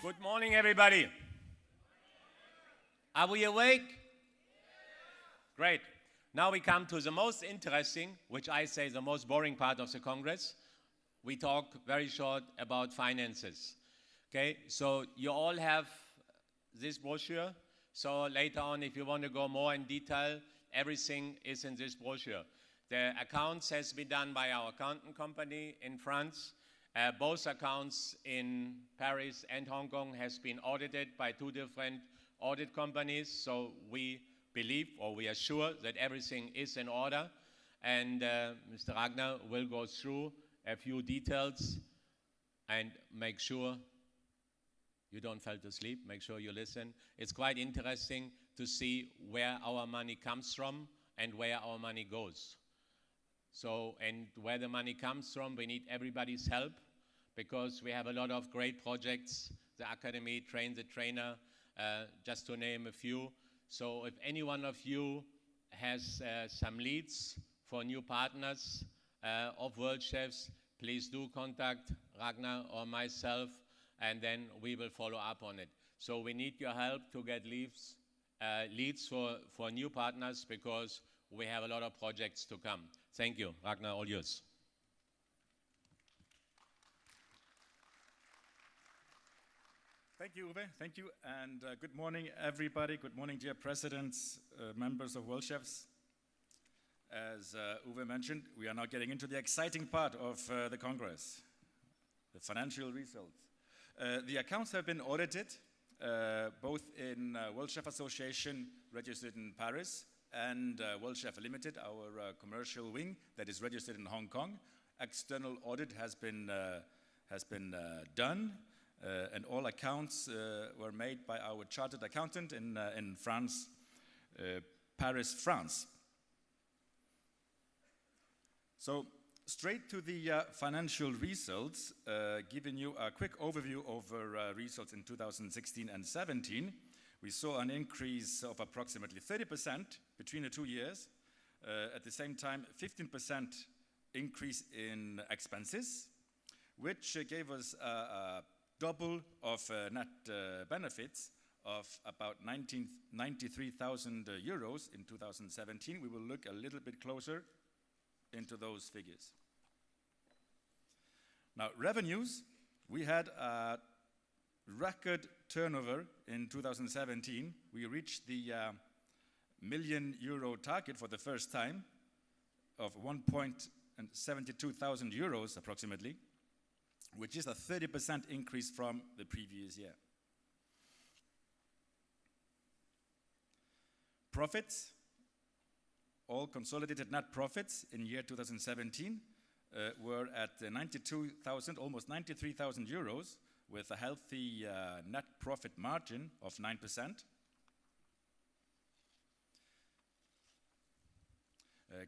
Good morning, everybody. Are we awake? Great. Now we come to the most interesting, which I say the most boring part of the Congress. We talk very short about finances. Okay, so you all have this brochure. So later on, if you want to go more in detail, everything is in this brochure. The accounts has been done by our accountant company in France. Both accounts in Paris and Hong Kong has been audited by two different audit companies. So we believe, or we are sure, that everything is in order. And Mr. Ragnar will go through a few details and make sure you don't fall asleep, make sure you listen. It's quite interesting to see where our money comes from and where our money goes. So, and where the money comes from, we need everybody's help because we have a lot of great projects. The Academy, Train the Trainer, just to name a few. So if any one of you has some leads for new partners of Worldchefs, please do contact Ragnar or myself, and then we will follow up on it. So we need your help to get leads for new partners because we have a lot of projects to come. Thank you. Ragnar, all yours. Thank you, Uwe. Thank you. And good morning, everybody. Good morning, dear presidents, members of Worldchefs. As Uwe mentioned, we are now getting into the exciting part of the Congress, the financial results. The accounts have been audited, both in World Chef Association, registered in Paris, and Worldchef Limited, our commercial wing that is registered in Hong Kong. External audit has been done, and all accounts were made by our chartered accountant in France, Paris, France. So straight to the financial results, giving you a quick overview over results in 2016 and 17. We saw an increase of approximately 30% between the 2 years. At the same time, 15% increase in expenses, which gave us a double of net benefits of about 93,000 euros in 2017. We will look a little bit closer into those figures. Now, revenues, we had a record turnover in 2017. We reached the million euro target for the first time of 1.72 thousand euros approximately, which is a 30% increase from the previous year. Profits, all consolidated net profits in year 2017 were at 92,000, almost 93,000 euros, with a healthy net profit margin of 9%.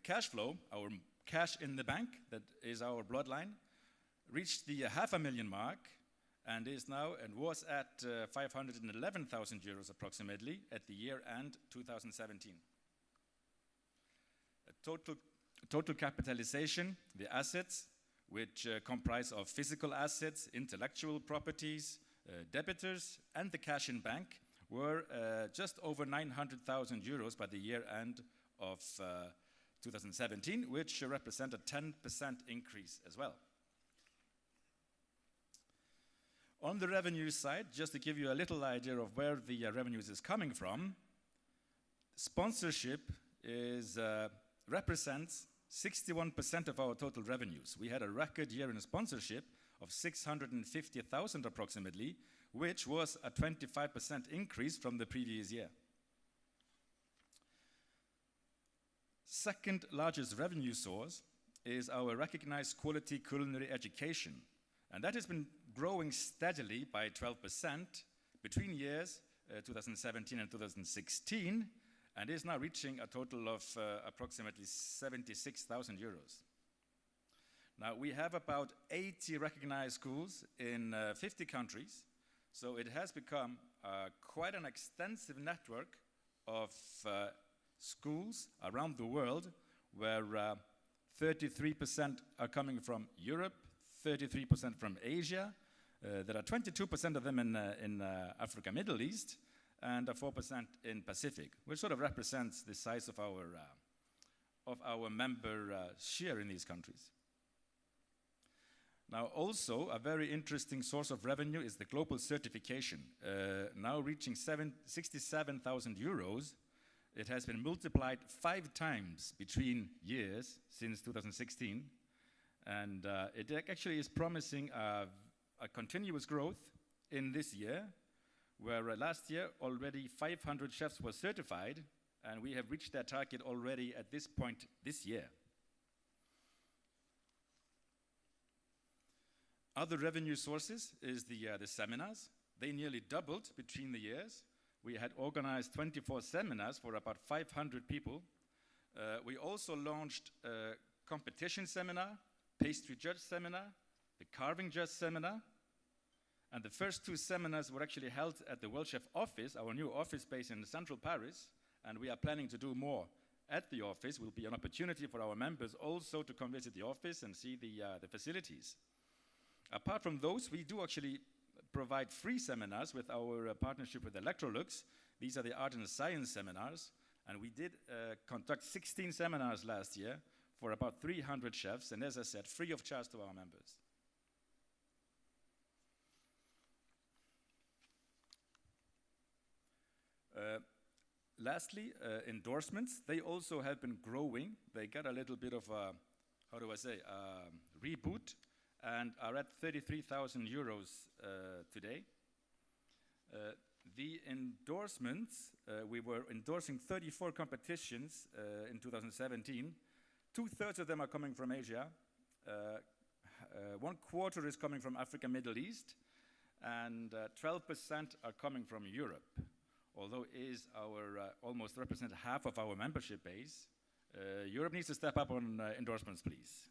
Cash flow, our cash in the bank, that is our bloodline, reached the 500,000 mark and is now and was at 511,000 euros approximately at the year end 2017. Total capitalization, the assets, which comprise of physical assets, intellectual properties, debtors, and the cash in bank, were just over 900,000 euros by the year end of 2017, which represent a 10% increase as well. On the revenue side, just to give you a little idea of where the revenues is coming from, sponsorship represents 61% of our total revenues. We had a record year in sponsorship of 650,000 approximately, which was a 25% increase from the previous year. Second largest revenue source is our recognized quality culinary education. And that has been growing steadily by 12% between years 2017 and 2016, and is now reaching a total of approximately 76,000 euros. Now, we have about 80 recognized schools in 50 countries, so it has become quite an extensive network of schools around the world, where 33% are coming from Europe, 33% from Asia, There are 22% of them in Africa, Middle East, and 4% in Pacific, which sort of represents the size of our member share in these countries. Now, also, a very interesting source of revenue is the global certification, now reaching 67,000 euros. It has been multiplied 5 times between years since 2016, and it actually is promising a continuous growth in this year, where last year already 500 chefs were certified, and we have reached that target already at this point this year. Other revenue sources is the seminars. They nearly doubled between the years. We had organized 24 seminars for about 500 people. We also launched a competition seminar, pastry judge seminar, the carving judge seminar, and the first 2 seminars were actually held at the Worldchef office, our new office space in central Paris, and we are planning to do more at the office. Will be an opportunity for our members also to come visit the office and see the facilities. Apart from those, we do actually provide free seminars with our partnership with Electrolux. These are the art and science seminars, and we did conduct 16 seminars last year for about 300 chefs, and as I said, free of charge to our members. Lastly, endorsements. They also have been growing. They got a little bit of a, reboot, and are at 33,000 euros today. The endorsements, we were endorsing 34 competitions in 2017. 2/3 of them are coming from Asia. 1/4 is coming from Africa, Middle East, and 12% are coming from Europe. Although it is almost represent half of our membership base, Europe needs to step up on endorsements, please.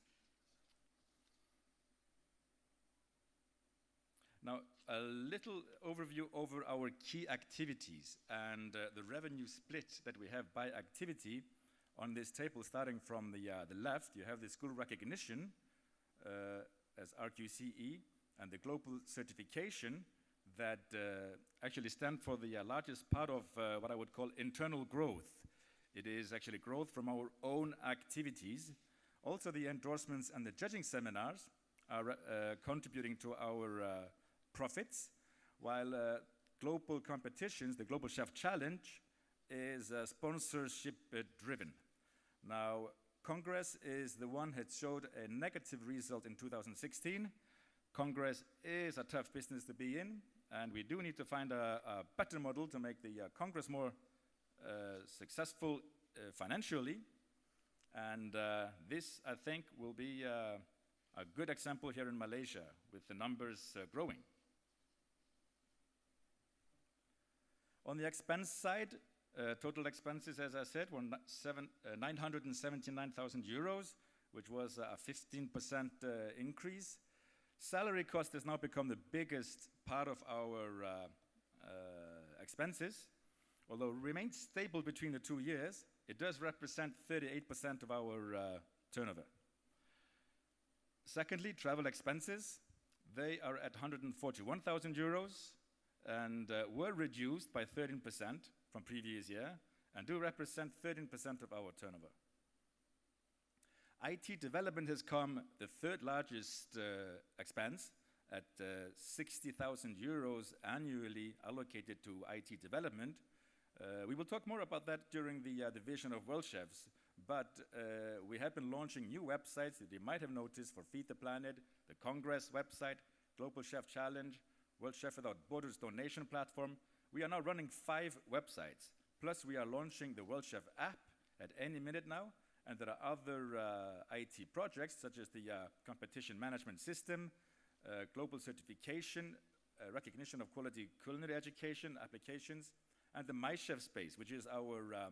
Now, a little overview over our key activities and the revenue split that we have by activity on this table. Starting from the left, you have the school recognition as RQCE and the global certification that actually stand for the largest part of what I would call internal growth. It is actually growth from our own activities. Also, the endorsements and the judging seminars are contributing to our profits, while global competitions, the Global Chef Challenge, is sponsorship driven. Now, Congress is the one that showed a negative result in 2016. Congress is a tough business to be in, and we do need to find a better model to make the Congress more successful financially. And this, I think, will be a good example here in Malaysia with the numbers growing. On the expense side, total expenses, as I said, were 979,000 euros, which was a 15% increase. Salary cost has now become the biggest part of our expenses. Although it remains stable between the 2 years, it does represent 38% of our turnover. Secondly, travel expenses. They are at 141,000 euros and were reduced by 13% from previous year and do represent 13% of our turnover. IT development has come the 3rd largest expense at 60,000 euros annually allocated to IT development. We will talk more about that during the division of Worldchefs, but we have been launching new websites that you might have noticed for Feed the Planet, the Congress website, Global Chef Challenge, World Chef Without Borders donation platform. We are now running 5 websites, plus we are launching the Worldchef app at any minute now, and there are other IT projects such as the competition management system, global certification, recognition of quality culinary education applications, and the My Chef space, which is our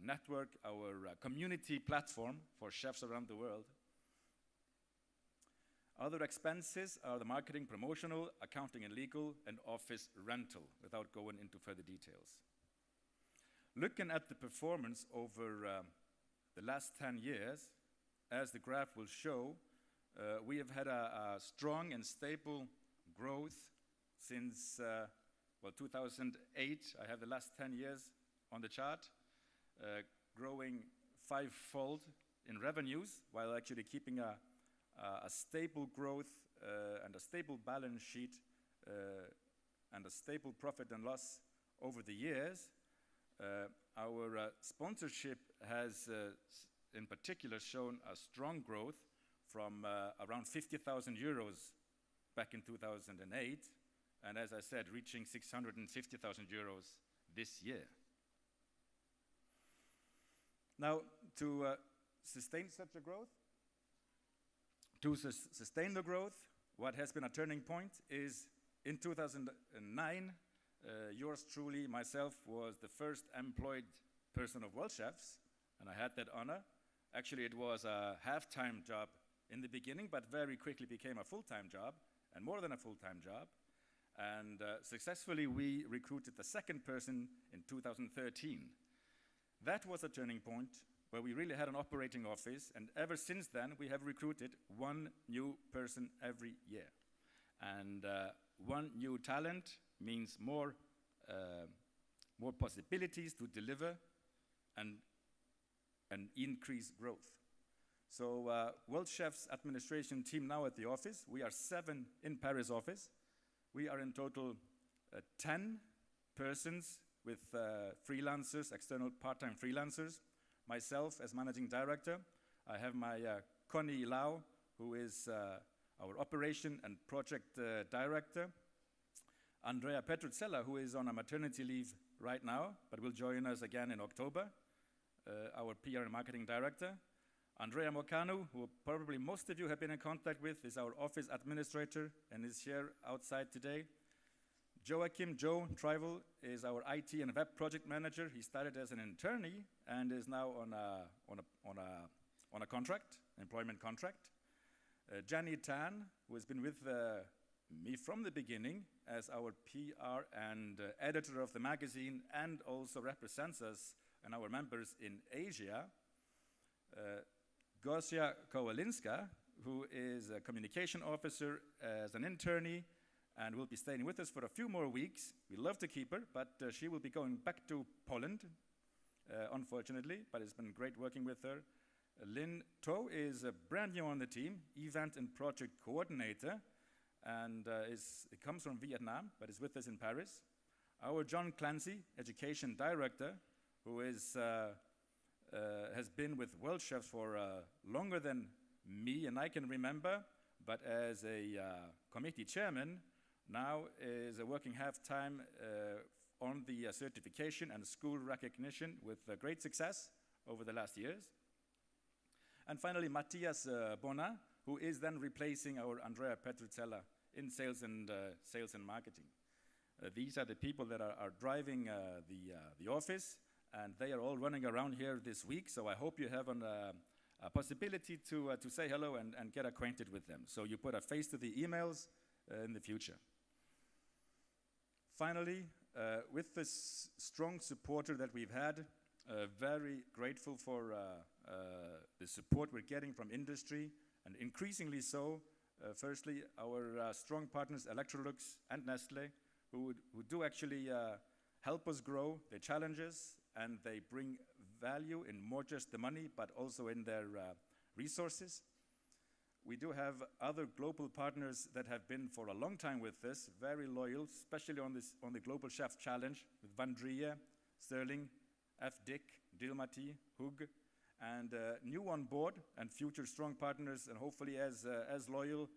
network, our community platform for chefs around the world. Other expenses are the marketing, promotional, accounting and legal, and office rental, without going into further details. Looking at the performance over the last 10 years, as the graph will show, we have had a strong and stable growth since, 2008. I have the last 10 years on the chart, growing fivefold in revenues, while actually keeping a stable growth and a stable balance sheet and a stable profit and loss over the years. Our sponsorship has, in particular, shown a strong growth from around 50,000 euros back in 2008, and as I said, reaching 650,000 euros this year. Now, to sustain such a growth, sustain the growth, what has been a turning point is in 2009, yours truly, myself, was the first employed person of Worldchefs, and I had that honor. Actually, it was a half-time job in the beginning, but very quickly became a full-time job, and more than a full-time job. And successfully, we recruited the second person in 2013. That was a turning point where we really had an operating office, and ever since then, we have recruited one new person every year. And one new talent means more possibilities to deliver and increase growth. So Worldchefs administration team now at the office, we are 7 in Paris office. We are in total 10 persons with freelancers, external part-time freelancers. Myself as managing director. I have my Connie Lau, who is our operation and project director. Andrea Petruzzella, who is on a maternity leave right now, but will join us again in October, our PR and marketing director. Andrea Mocanu, who probably most of you have been in contact with, is our office administrator and is here outside today. Joachim Joe Trival is our IT and web project manager. He started as an internee and is now on a contract, employment contract. Jenny Tan, who has been with me from the beginning as our PR and editor of the magazine, and also represents us and our members in Asia. Gosia Kowalinska, who is a communication officer as an internee and will be staying with us for a few more weeks. We love to keep her, but she will be going back to Poland, unfortunately, but it's been great working with her. Lynn To is brand new on the team, event and project coordinator, and comes from Vietnam, but is with us in Paris. Our John Clancy, education director, who is has been with Worldchefs for longer than me and I can remember, but as a committee chairman, now is working half-time on the certification and school recognition with great success over the last years. And finally, Matthias Bona, who is then replacing our Andrea Petruzzella in sales and marketing. These are the people that are driving the office, and they are all running around here this week, so I hope you have a possibility to say hello and get acquainted with them. So you put a face to the emails in the future. Finally, with this strong supporter that we've had, very grateful for the support we're getting from industry, and increasingly so, firstly, our strong partners Electrolux and Nestle, who do actually help us grow, they challenge us, and they bring value in more just the money, but also in their resources. We do have other global partners that have been for a long time with us, very loyal, especially on the Global Chef Challenge with Van Drie, Sterling, F. Dick, Dilmati, Hug, and new on board and future strong partners, and hopefully as loyal,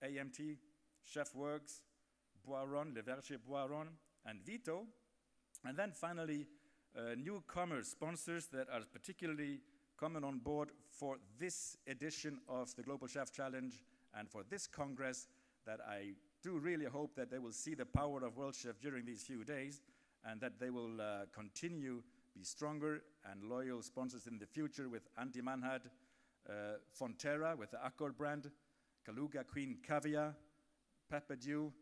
AMT, Chef Works, Boiron, Le Verger Boiron, and Vito. And then finally, newcomer sponsors that are particularly coming on board for this edition of the Global Chef Challenge and for this Congress, that I do really hope that they will see the power of Worldchef during these few days, and that they will continue be stronger and loyal sponsors in the future with Andy Manhad, Fonterra with the Accor brand, Kaluga Queen Caviar, Pepper Dew,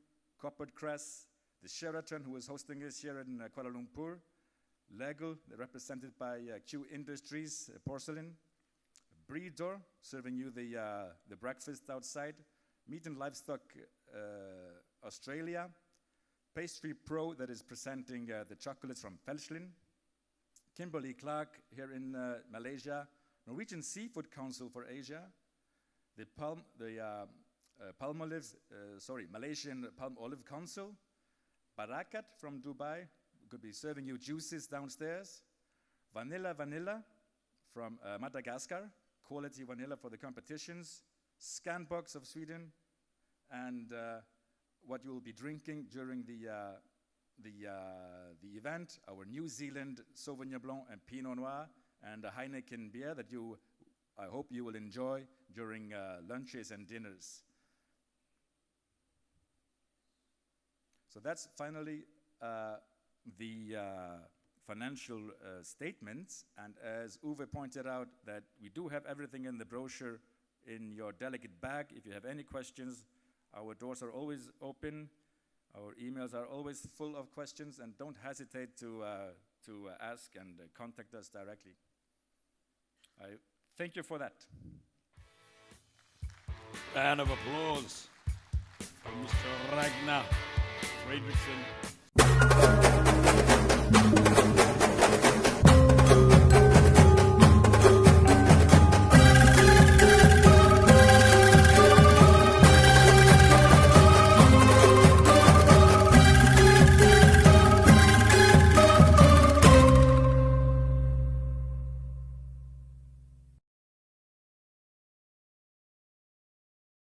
Coppered Cress, the Sheraton, who is hosting us here in Kuala Lumpur, Legel, represented by Q Industries, porcelain, Breeder, serving you the breakfast outside. Meat and Livestock Australia. Pastry Pro, that is presenting the chocolates from Velslin. Kimberly Clark here in Malaysia. Norwegian Seafood Council for Asia. The Malaysian Palm Olive Council. Barakat from Dubai, could be serving you juices downstairs. Vanilla from Madagascar, quality vanilla for the competitions. Scanbox of Sweden, and what you will be drinking during the event, our New Zealand Sauvignon Blanc and Pinot Noir, and a Heineken beer that I hope you will enjoy during lunches and dinners. So that's finally the financial statements, and as Uwe pointed out, that we do have everything in the brochure in your delegate bag. If you have any questions, our doors are always open. Our emails are always full of questions, and don't hesitate to ask and contact us directly. I thank you for that. Round of applause for Mr. Ragnar Fredriksson.